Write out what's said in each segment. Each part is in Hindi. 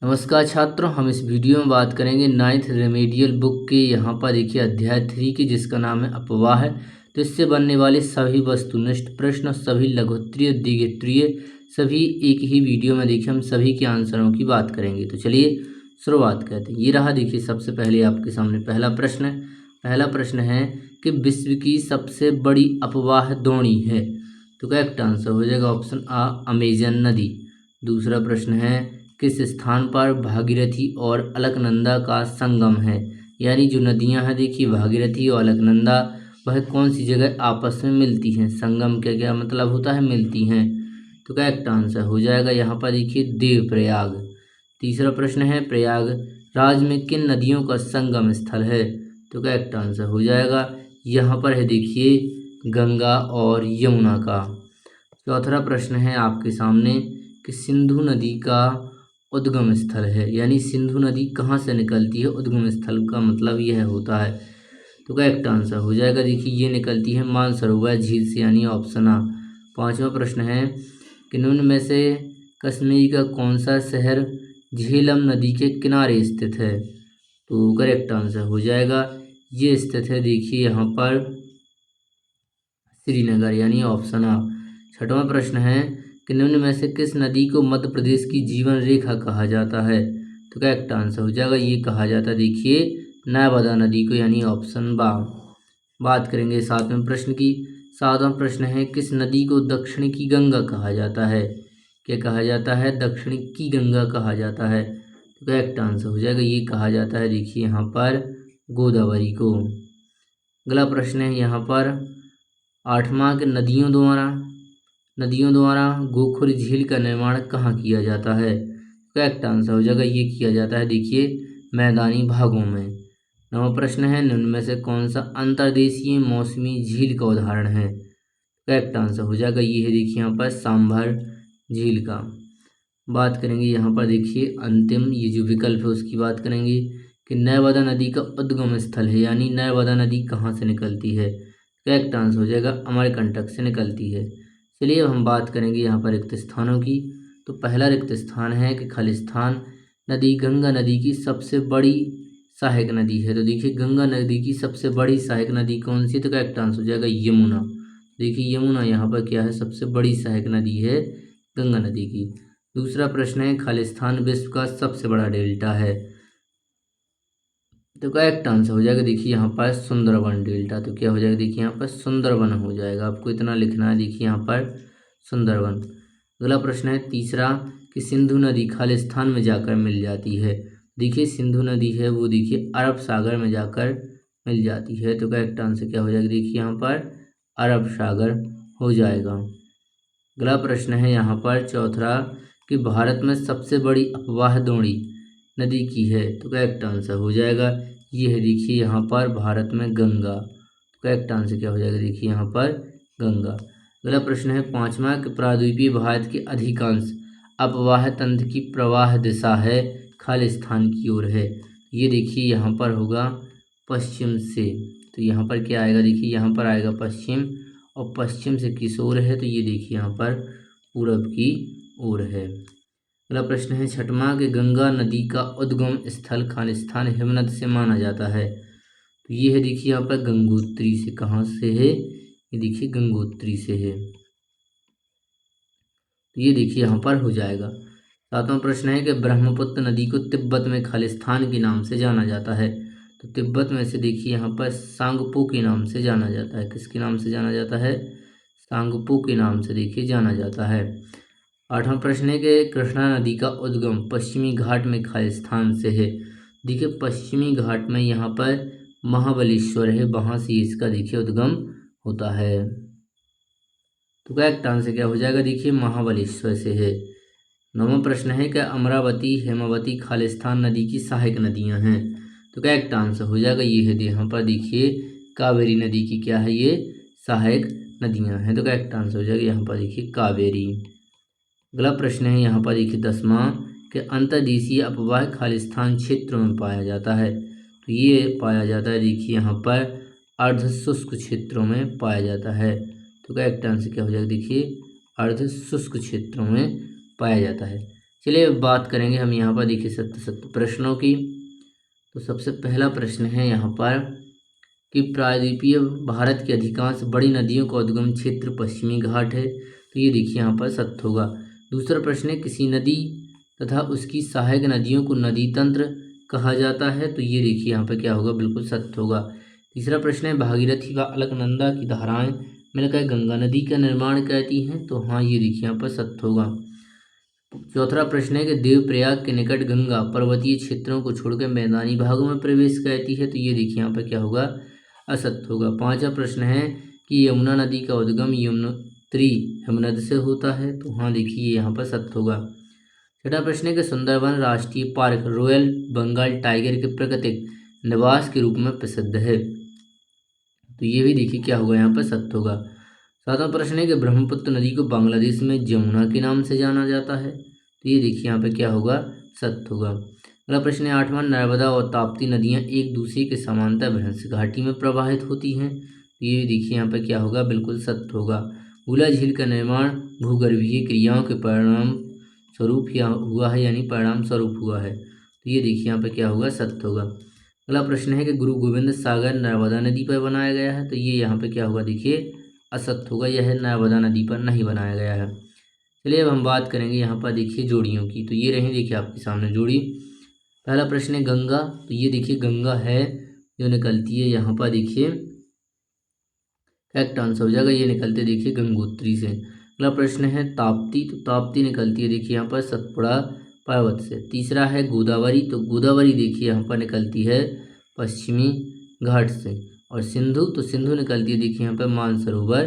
नमस्कार छात्रों, हम इस वीडियो में बात करेंगे नाइन्थ रेमेडियल बुक के यहाँ पर देखिए अध्याय 3 की, जिसका नाम है अपवाह है। तो इससे बनने वाले सभी वस्तुनिष्ठ प्रश्न, सभी लघुत्तरीय, दीर्घत्तरीय, सभी एक ही वीडियो में देखिए हम सभी के आंसरों की बात करेंगे। तो चलिए शुरुआत करते हैं। ये रहा देखिए सबसे पहले आपके सामने पहला प्रश्न है। पहला प्रश्न है कि विश्व की सबसे बड़ी अपवाह द्रोणी है। तो करेक्ट आंसर हो जाएगा ऑप्शन आ, अमेजन नदी। दूसरा प्रश्न है, किस स्थान पर भागीरथी और अलकनंदा का संगम है। यानी जो नदियां हैं देखिए भागीरथी और अलकनंदा, वह कौन सी जगह आपस में मिलती हैं। संगम का क्या मतलब होता है, मिलती हैं। तो करेक्ट आंसर हो जाएगा यहाँ पर देखिए देवप्रयाग। तीसरा प्रश्न है, प्रयाग राज में किन नदियों का संगम स्थल है। तो करेक्ट आंसर हो जाएगा यहाँ पर है देखिए गंगा और यमुना का। चौथा प्रश्न है आपके सामने कि सिंधु नदी का उद्गम स्थल है। यानी सिंधु नदी कहाँ से निकलती है, उद्गम स्थल का मतलब यह होता है। तो करेक्ट आंसर हो जाएगा देखिए ये निकलती है मानसरोवर झील से, यानी ऑप्शन आ। पांचवा प्रश्न है कि निम्न में से कश्मीर का कौन सा शहर झेलम नदी के किनारे स्थित है। तो करेक्ट आंसर हो जाएगा ये स्थित है देखिए यहाँ पर श्रीनगर, यानी ऑप्शन आ। छठवां प्रश्न है कि निम्न में से किस नदी को मध्य प्रदेश की जीवन रेखा कहा जाता है। तो करेक्ट आंसर हो जाएगा ये कहा जाता है देखिए नर्मदा नदी को, यानी ऑप्शन बा। बात करेंगे सातवें प्रश्न की। सातवां प्रश्न है, किस नदी को दक्षिण की गंगा कहा जाता है। क्या कहा जाता है, दक्षिण की गंगा कहा जाता है। तो करेक्ट आंसर हो जाएगा ये कहा जाता है देखिए यहाँ पर गोदावरी को। अगला प्रश्न है यहाँ पर आठवां के नदियों द्वारा गोखुर झील का निर्माण कहाँ किया जाता है। करेक्ट आंसर हो जाएगा ये किया जाता है देखिए मैदानी भागों में। नवा प्रश्न है, निम्न में से कौन सा अंतर्देशीय मौसमी झील का उदाहरण है। करेक्ट आंसर हो जाएगा ये है देखिए यहाँ पर सांभर झील का। बात करेंगे यहाँ पर देखिए अंतिम ये जो विकल्प है उसकी बात करेंगे कि नर्मदा नदी का उद्गम स्थल है। यानी नर्मदा नदी कहाँ से निकलती है। करेक्ट आंसर हो जाएगा अमरकंटक से निकलती है। चलिए अब हम बात करेंगे यहाँ पर रिक्त स्थानों की। तो पहला रिक्त स्थान है कि खालिस्तान नदी गंगा नदी की सबसे बड़ी सहायक नदी है। तो देखिए गंगा नदी की सबसे बड़ी सहायक नदी कौन सी है। तो करेक्ट आंसर हो जाएगा यमुना। देखिए यमुना यहाँ पर क्या है, सबसे बड़ी सहायक नदी है गंगा नदी की। दूसरा प्रश्न है, खालिस्तान विश्व का सबसे बड़ा डेल्टा है। तो करेक्ट आंसर हो जाएगा देखिए यहाँ पर सुंदरवन डेल्टा। तो क्या हो जाएगा देखिए यहाँ पर सुंदरवन हो जाएगा, आपको इतना लिखना है देखिए यहाँ पर सुंदरवन। अगला प्रश्न है तीसरा कि सिंधु नदी खालिस्तान में जाकर मिल जाती है। देखिए सिंधु नदी है वो देखिए अरब सागर में जाकर मिल जाती है। तो करेक्ट आंसर क्या हो जाएगा देखिए यहाँ पर अरब सागर हो जाएगा। अगला प्रश्न है यहाँ पर चौथा कि भारत में सबसे बड़ी अपवाह द्रोणी नदी की है। तो करेक्ट आंसर हो जाएगा ये है देखिए यहाँ पर भारत में गंगा। तो करेक्ट आंसर क्या हो जाएगा देखिए यहाँ पर गंगा। अगला प्रश्न है पांचवा कि प्रायद्वीपीय भारत के अधिकांश अपवाह तंत्र की प्रवाह दिशा है खालिस्तान की ओर है। ये देखिए यहाँ पर होगा पश्चिम से। तो यहाँ पर क्या आएगा देखिए यहाँ पर आएगा पश्चिम, और पश्चिम से किस ओर है। तो ये देखिए यहाँ पर पूरब की ओर है। अगला प्रश्न है छठवां कि गंगा नदी का उद्गम स्थल खालिस्तान हिमनद से माना जाता है। तो ये है देखिए यहाँ पर गंगोत्री से। कहाँ से है, ये देखिए गंगोत्री से है। तो ये देखिए यहाँ पर हो जाएगा। सातवां प्रश्न है कि ब्रह्मपुत्र नदी को तिब्बत में खालिस्तान के नाम से जाना जाता है। तो तिब्बत में से देखिए यहाँ पर सांगपो के नाम से जाना जाता है। किसके नाम से जाना जाता है, सांगपो के नाम से देखिए जाना जाता है। आठवां प्रश्न है कि कृष्णा नदी का उद्गम पश्चिमी घाट में खालिस्तान से है। देखिए पश्चिमी घाट में यहाँ पर महाबलेश्वर है, वहाँ से इसका देखिए उद्गम होता है। तो करेक्ट आंसर क्या हो जाएगा देखिए महाबलेश्वर से है। नौवां प्रश्न है कि अमरावती हेमावती खालिस्तान नदी की सहायक नदियाँ हैं। तो करेक्ट आंसर हो जाएगा ये है यहाँ पर देखिए कावेरी नदी की क्या है, ये सहायक नदियाँ हैं। तो करेक्ट आंसर हो जाएगा यहाँ पर देखिए कावेरी। अगला प्रश्न है यहाँ पर देखिए दसवां कि अंतर्देशीय अपवाह खालिस्तान क्षेत्रों में पाया जाता है। तो ये पाया जाता है देखिए यहाँ पर अर्ध शुष्क क्षेत्रों में पाया जाता है। तो करेक्ट आंसर क्या हो जाएगा देखिए अर्ध शुष्क क्षेत्रों में पाया जाता है। चलिए अब बात करेंगे हम यहाँ पर देखिए सत्य प्रश्नों की। तो सबसे पहला प्रश्न है यहाँ पर कि प्रायद्वीपीय भारत की अधिकांश बड़ी नदियों का उद्गम क्षेत्र पश्चिमी घाट है। तो ये देखिए यहाँ पर सत्य होगा। दूसरा प्रश्न है किसी नदी तथा उसकी सहायक नदियों को नदी तंत्र कहा जाता है। तो ये देखिए यहाँ पर क्या होगा, बिल्कुल सत्य होगा। तीसरा प्रश्न है भागीरथी व अलकनंदा की धाराएं मिलकर गंगा नदी का निर्माण करती हैं। तो हाँ, ये देखिए यहाँ पर सत्य होगा। चौथा प्रश्न है कि देवप्रयाग के निकट गंगा पर्वतीय क्षेत्रों को छोड़कर मैदानी भागों में प्रवेश करती है। तो ये देखिए यहाँ पर क्या होगा, असत्य होगा। पांचवा प्रश्न है कि यमुना नदी का उद्गम यमुनोत्री हिमनद से होता है। तो हाँ, देखिए यहाँ पर सत्य होगा। छठा प्रश्न है कि सुंदरबन राष्ट्रीय पार्क रॉयल बंगाल टाइगर के प्राकृतिक निवास के रूप में प्रसिद्ध है। तो ये भी देखिए क्या होगा, यहाँ पर सत्य होगा। सातवां प्रश्न है कि ब्रह्मपुत्र नदी को बांग्लादेश में जमुना के नाम से जाना जाता है। तो ये देखिए यहाँ पे क्या होगा, सत्य होगा। अगला प्रश्न है आठवां, नर्मदा और ताप्ती नदियाँ एक दूसरे के समांतर भ्रंश घाटी में प्रवाहित होती हैं। तो ये देखिए यहाँ पे क्या होगा, बिल्कुल सत्य होगा। गुला झील का निर्माण भूगर्भीय क्रियाओं के परिणाम स्वरूप हुआ है, यानी परिणाम स्वरूप हुआ है। तो ये देखिए यहाँ पे क्या होगा, सत्य होगा। अगला प्रश्न है कि गुरु गोविंद सागर नर्मदा नदी पर बनाया गया है। तो ये यहाँ पे क्या होगा, देखिए असत्य होगा, यह नर्मदा नदी पर नहीं बनाया गया है। चलिए अब हम बात करेंगे यहाँ पर देखिए जोड़ियों की। तो ये रही देखिए आपके सामने जोड़ी। पहला प्रश्न है गंगा। तो ये देखिए गंगा है जो निकलती है यहाँ पर देखिए, करेक्ट आंसर हो जाएगा, ये निकलते देखिए गंगोत्री से। अगला प्रश्न है ताप्ती। तो ताप्ती निकलती है देखिए यहाँ पर सतपुड़ा पर्वत से। तीसरा है गोदावरी। तो गोदावरी देखिए यहाँ पर निकलती है पश्चिमी घाट से। और सिंधु, तो सिंधु निकलती है देखिए यहाँ पर मानसरोवर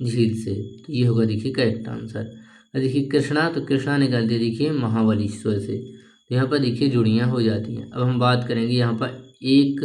झील से। तो ये होगा देखिए करेक्ट आंसर। और देखिए कृष्णा। तो कृष्णा निकलती है देखिए महाबलेश्वर से। तो यहाँ पर देखिए जुड़ियाँ हो जाती हैं। अब हम बात करेंगे यहाँ पर एक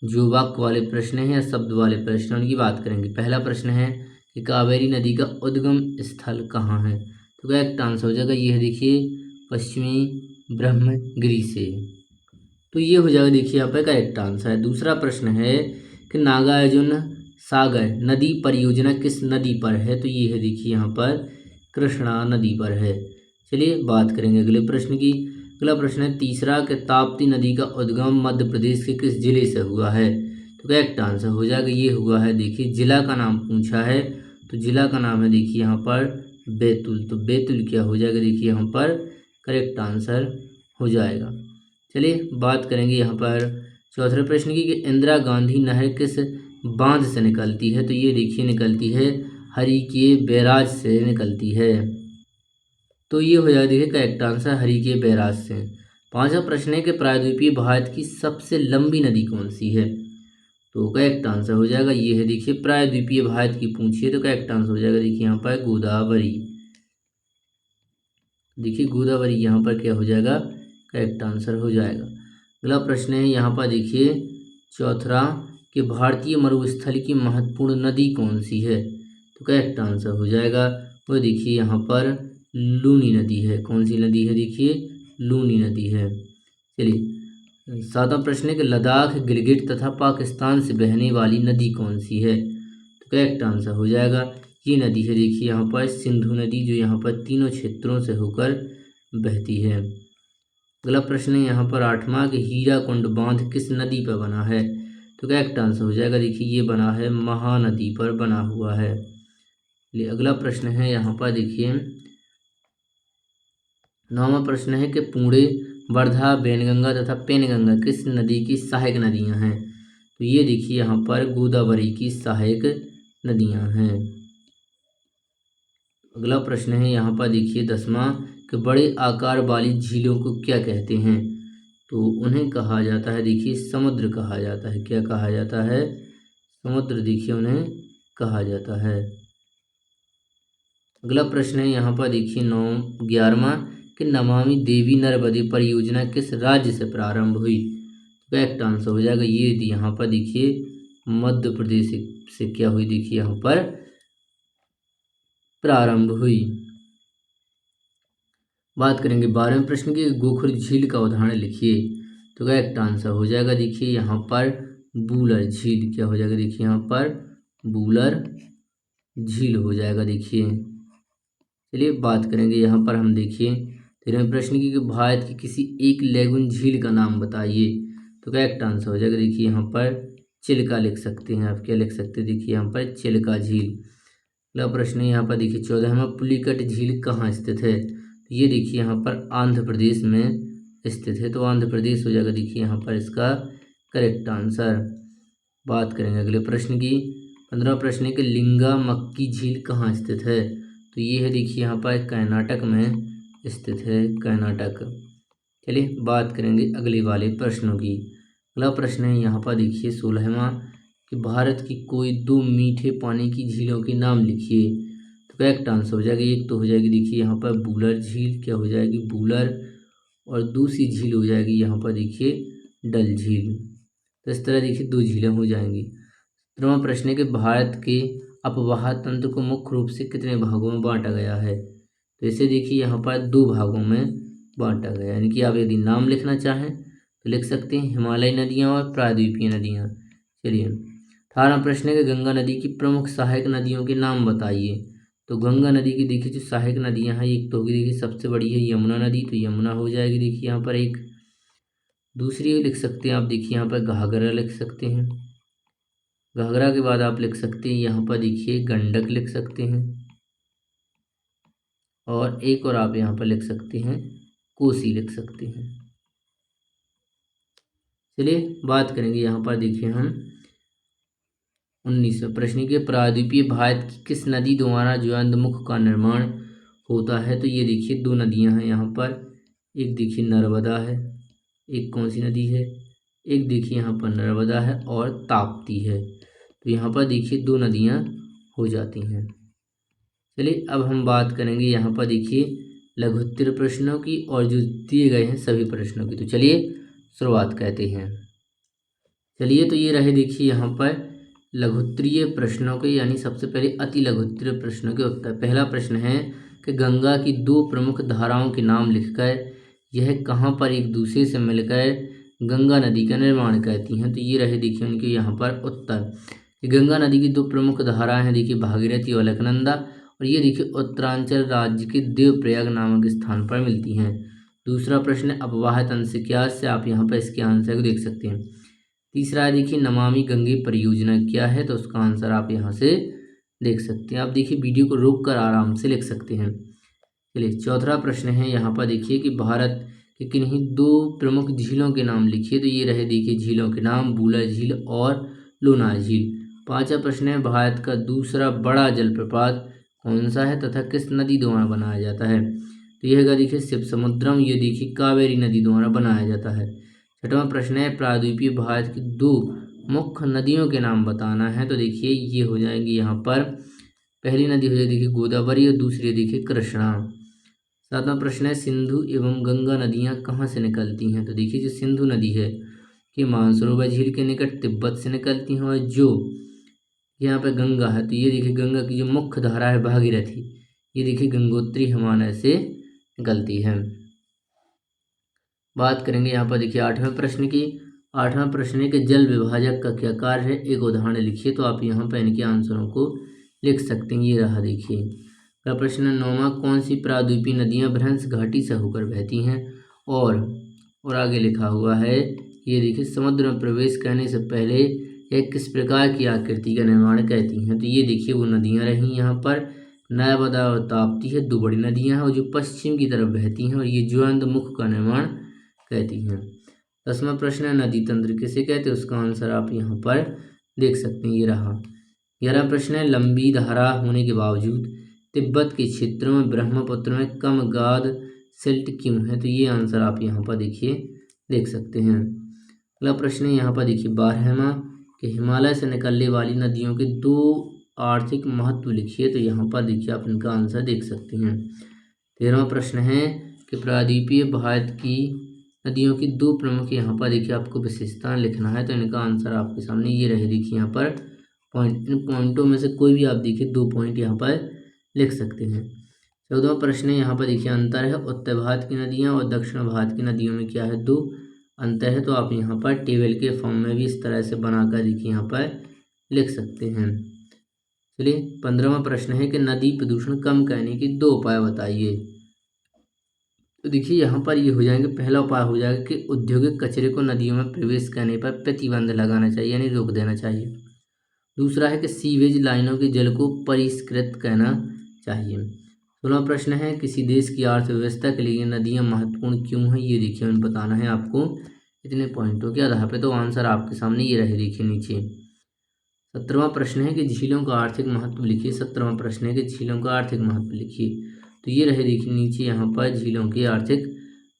जो वाक्य वाले प्रश्न हैं या शब्द वाले प्रश्न, उनकी बात करेंगे। पहला प्रश्न है कि कावेरी नदी का उद्गम स्थल कहाँ है। तो करेक्ट आंसर हो जाएगा ये देखिए पश्चिमी ब्रह्मगिरी से। तो ये हो जाएगा देखिए यहाँ पर करेक्ट आंसर है। दूसरा प्रश्न है कि नागार्जुन सागर नदी परियोजना किस नदी पर है। तो ये है देखिए यहाँ पर कृष्णा नदी पर है। चलिए बात करेंगे अगले प्रश्न की। अगला प्रश्न है तीसरा कि ताप्ती नदी का उद्गम मध्य प्रदेश के किस जिले से हुआ है। तो करेक्ट आंसर हो जाएगा ये हुआ है देखिए, जिला का नाम पूछा है तो जिला का नाम है देखिए यहाँ पर बैतूल। तो बैतूल क्या हो जाएगा देखिए यहाँ पर करेक्ट आंसर हो जाएगा। चलिए बात करेंगे यहाँ पर चौथे प्रश्न की कि इंदिरा गांधी नहर किस बांध से निकलती है। तो ये देखिए निकलती है हरिके बैराज से निकलती है। तो ये हो जाएगा देखिए करेक्ट आंसर हरिके बैराज से। पांचवा प्रश्न है कि प्रायद्वीपीय भारत की सबसे लंबी नदी कौन सी है। तो करेक्ट आंसर हो जाएगा ये है देखिए प्रायद्वीपीय भारत की पूछिए तो करेक्ट आंसर हो जाएगा देखिए यहाँ पर गोदावरी। देखिए गोदावरी यहाँ पर क्या हो जाएगा, करेक्ट आंसर हो जाएगा। अगला प्रश्न है यहाँ पर देखिए चौथा कि भारतीय मरुस्थल की महत्वपूर्ण नदी कौन सी है। तो करेक्ट आंसर हो जाएगा वो देखिए यहाँ पर लूनी नदी है। कौन सी नदी है देखिए, लूनी नदी है। चलिए सातवां प्रश्न है कि लद्दाख गिलगिट तथा पाकिस्तान से बहने वाली नदी कौन सी है। तो करेक्ट आंसर हो जाएगा ये नदी है देखिए यहाँ पर सिंधु नदी, जो यहाँ पर तीनों क्षेत्रों से होकर बहती है। अगला प्रश्न है यहाँ पर आठवां कि हीराकुंड बांध किस नदी पर बना है। तो करेक्ट आंसर हो जाएगा देखिए ये बना है महानदी पर बना हुआ है। अगला प्रश्न है यहाँ पर देखिए नौवां प्रश्न है कि पुणे, वर्धा, वैनगंगा तथा पेनगंगा किस नदी की सहायक नदियाँ हैं। तो ये देखिए यहाँ पर गोदावरी की सहायक नदियाँ हैं। अगला प्रश्न है यहाँ पर देखिए 10वां कि बड़े आकार वाली झीलों को क्या कहते हैं। तो उन्हें कहा जाता है देखिए समुद्र कहा जाता है। क्या कहा जाता है, समुद्र देखिए उन्हें कहा जाता है। अगला प्रश्न है यहाँ पर देखिए 11वां कि नमामि देवी नर्मदे परियोजना किस राज्य से प्रारंभ हुई। करेक्ट आंसर हो जाएगा ये यहाँ पर देखिए मध्य प्रदेश से क्या हुई देखिए यहाँ पर प्रारंभ हुई। बात करेंगे 12वें प्रश्न की गोखुर झील का उदाहरण लिखिए। तो करेक्ट आंसर हो जाएगा देखिए यहाँ पर बूलर झील। क्या हो जाएगा देखिए यहाँ पर बूलर झील हो जाएगा देखिए। चलिए बात करेंगे यहाँ पर हम देखिए 13वें प्रश्न की कि भारत की किसी एक लेगुन झील का नाम बताइए। तो करेक्ट आंसर हो जाएगा देखिए यहाँ पर चिल्का लिख सकते हैं आप। क्या लिख सकते हैं देखिए यहाँ पर चिल्का झील। अगला प्रश्न है यहाँ पर देखिए 14वां पुलिकट झील कहाँ स्थित है। तो ये देखिए यहाँ पर आंध्र प्रदेश में स्थित है। तो आंध्र प्रदेश हो जाएगा देखिए यहाँ पर इसका करेक्ट आंसर। बात करेंगे अगले प्रश्न की। 15वां प्रश्न है कि लिंगा मक्की झील कहाँ स्थित है। तो ये है देखिए यहाँ पर कर्नाटक में स्थित है, कर्नाटक। चलिए बात करेंगे अगले वाले प्रश्नों की। अगला प्रश्न है यहाँ पर देखिए 16वां कि भारत की कोई दो मीठे पानी की झीलों के नाम लिखिए। तो करेक्ट आंसर हो जाएगा, एक तो हो जाएगी देखिए यहाँ पर बूलर झील, क्या हो जाएगी बूलर, और दूसरी झील हो जाएगी यहाँ पर देखिए डल झील। तो इस तरह देखिए दो झीलें हो जाएंगी। 17वां प्रश्न है कि भारत के अपवाह तंत्र को मुख्य रूप से कितने भागों में बांटा गया है। तो इसे देखिए यहाँ पर दो भागों में बांटा गया, यानी कि आप यदि नाम लिखना चाहें तो लिख सकते हैं हिमालयी नदियाँ और प्रायद्वीपीय नदियाँ। चलिए 18वां प्रश्न है कि गंगा नदी की प्रमुख सहायक नदियों के नाम बताइए। तो गंगा नदी की देखिए जो सहायक नदियाँ हैं, एक तो होगी देखिए सबसे बड़ी है यमुना नदी, तो यमुना हो जाएगी देखिए यहाँ पर एक। दूसरी लिख सकते हैं आप देखिए यहाँ पर घाघरा लिख सकते हैं। घाघरा के बाद आप लिख सकते हैं यहाँ पर देखिए गंडक लिख सकते हैं, और एक और आप यहाँ पर लिख सकते हैं कोसी लिख सकते हैं। चलिए बात करेंगे यहाँ पर देखिए हम 19वें प्रश्न के प्रायद्वीपीय भारत की किस नदी द्वारा ज्वालामुख का निर्माण होता है। तो ये देखिए दो नदियाँ हैं यहाँ पर, एक देखिए नर्मदा है, एक कौन सी नदी है, एक देखिए यहाँ पर नर्मदा है और ताप्ती है। तो यहाँ पर देखिए दो नदियाँ हो जाती हैं। चलिए अब हम बात करेंगे यहाँ पर देखिए लघुत्तर प्रश्नों की और जो दिए गए हैं सभी प्रश्नों की। तो चलिए शुरुआत करते हैं। चलिए तो ये रहे देखिए यहाँ पर लघुत्तरीय प्रश्नों के, यानी सबसे पहले अति लघुत्तरीय प्रश्नों के उत्तर। पहला प्रश्न है कि गंगा की दो प्रमुख धाराओं के नाम लिखकर यह कहाँ पर एक दूसरे से मिलकर गंगा नदी का निर्माण करती हैं। तो ये रहे देखिए उनके यहाँ पर उत्तर। गंगा नदी की दो प्रमुख धाराएं हैं देखिए भागीरथी और अलकनंदा, और ये देखिए उत्तरांचल राज्य के देवप्रयाग नामक स्थान पर मिलती हैं। दूसरा प्रश्न है अपवाह तंत्र से क्या, से आप यहाँ पर इसके आंसर को देख सकते हैं। तीसरा है देखिए नमामि गंगे परियोजना क्या है, तो उसका आंसर आप यहाँ से देख सकते हैं। आप देखिए वीडियो को रोक कर आराम से लिख सकते हैं। चलिए चौथा प्रश्न है यहाँ पर देखिए कि भारत के किन्हीं दो प्रमुख झीलों के नाम लिखिए। तो ये रहे देखिए झीलों के नाम बूलर झील और लोनार झील। पांचवा प्रश्न है भारत का दूसरा बड़ा जलप्रपात कौन सा है तथा किस नदी द्वारा बनाया जाता है। तो यह देखिए शिव समुद्रम, ये देखिए कावेरी नदी द्वारा बनाया जाता है। छठवां प्रश्न है प्रायद्वीपीय भारत की दो मुख्य नदियों के नाम बताना है। तो देखिए ये हो जाएंगी यहाँ पर, पहली नदी हो जाएगी देखिए गोदावरी और दूसरी देखिए कृष्णा। सातवां प्रश्न है सिंधु एवं गंगा नदियाँ कहाँ से निकलती हैं। तो देखिए जो सिंधु नदी है कि मानसरोवर झील के निकट तिब्बत से निकलती हैं, और जो यहाँ पे गंगा है तो ये देखिए गंगा की जो मुख्य धारा है भागीरथी, ये देखिए गंगोत्री हिमालय से निकलती है। बात करेंगे यहाँ पर देखिए आठवें प्रश्न की। आठवां प्रश्न है कि जल विभाजक का क्या कार्य है, एक उदाहरण लिखिए। तो आप यहाँ पर इनके आंसरों को लिख सकते हैं। ये रहा देखिए। अगला प्रश्न 9वां कौन सी प्रायद्वीपीय नदियाँ भ्रंश घाटी से होकर बहती हैं, और आगे लिखा हुआ है ये देखिए समुद्र में प्रवेश करने से पहले यह किस प्रकार की आकृति का निर्माण करती हैं। तो ये देखिए वो नदियाँ रही यहाँ पर नर्मदा और ताप्ती है, दो बड़ी नदियाँ हैं और जो पश्चिम की तरफ बहती हैं, और ये ज्वालामुख का निर्माण कहती हैं। 10वां प्रश्न है नदी तंत्र किसे कहते हैं, उसका आंसर आप यहाँ पर देख सकते हैं। ये रहा। 11वां प्रश्न है लंबी धारा होने के बावजूद तिब्बत के क्षेत्रों में ब्रह्मपुत्र में कम गाद सिल्ट क्यों है। तो ये आंसर आप यहाँ पर देखिए देख सकते हैं। अगला प्रश्न है यहाँ पर देखिए 12वां कि हिमालय से निकलने वाली नदियों के दो आर्थिक महत्व लिखिए। तो यहाँ पर देखिए आप इनका आंसर देख सकते हैं। 13वां प्रश्न है कि प्रायद्वीपीय भारत की नदियों की दो प्रमुख, यहाँ पर देखिए आपको विशेषताएं लिखना है। तो इनका आंसर आपके सामने ये रहे देखिए यहाँ पर पॉइंट, इन पॉइंटों में से कोई भी आप देखिए 2 पॉइंट यहाँ पर लिख सकते हैं। 14वां प्रश्न है यहाँ पर देखिए अंतर है उत्तर भारत की नदियाँ और दक्षिण भारत की नदियों में क्या है, 2 अंतर है। तो आप यहाँ पर टेबल के फॉर्म में भी इस तरह से बनाकर देखिए यहाँ पर लिख सकते हैं। चलिए 15वां प्रश्न है कि नदी प्रदूषण कम करने के 2 उपाय बताइए। तो देखिए यहाँ पर ये हो जाएंगे, पहला उपाय हो जाएगा कि औद्योगिक कचरे को नदियों में प्रवेश करने पर प्रतिबंध लगाना चाहिए, यानी रोक देना चाहिए। दूसरा है कि सीवेज लाइनों के जल को परिष्कृत करना चाहिए। 16वां प्रश्न है, किसी देश की अर्थव्यवस्था के लिए नदियाँ महत्वपूर्ण क्यों हैं, ये देखिए हमें बताना है आपको इतने पॉइंटों के आधार पर। तो आंसर आपके सामने ये रहे, देखिए नीचे। 17वां प्रश्न है कि झीलों का आर्थिक महत्व लिखिए। 17वां प्रश्न है कि झीलों का आर्थिक महत्व लिखिए। तो ये रहे, देखिए नीचे यहाँ पर झीलों के आर्थिक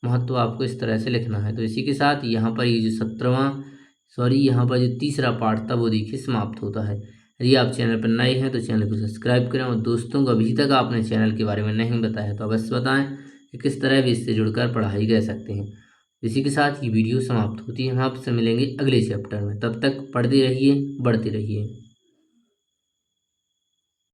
महत्व आपको इस तरह से लिखना है। तो इसी के साथ यहाँ पर ये जो यहाँ पर जो तीसरा पार्ट था वो देखिए समाप्त होता है। यदि आप चैनल पर नए हैं तो चैनल को सब्सक्राइब करें, और दोस्तों को अभी तक आपने चैनल के बारे में नहीं बताया तो अवश्य बताएं कि किस तरह भी इससे जुड़कर पढ़ाई कर सकते हैं। इसी के साथ ये वीडियो समाप्त होती है। हम आपसे मिलेंगे अगले चैप्टर में, तब तक पढ़ते रहिए, बढ़ते रहिए।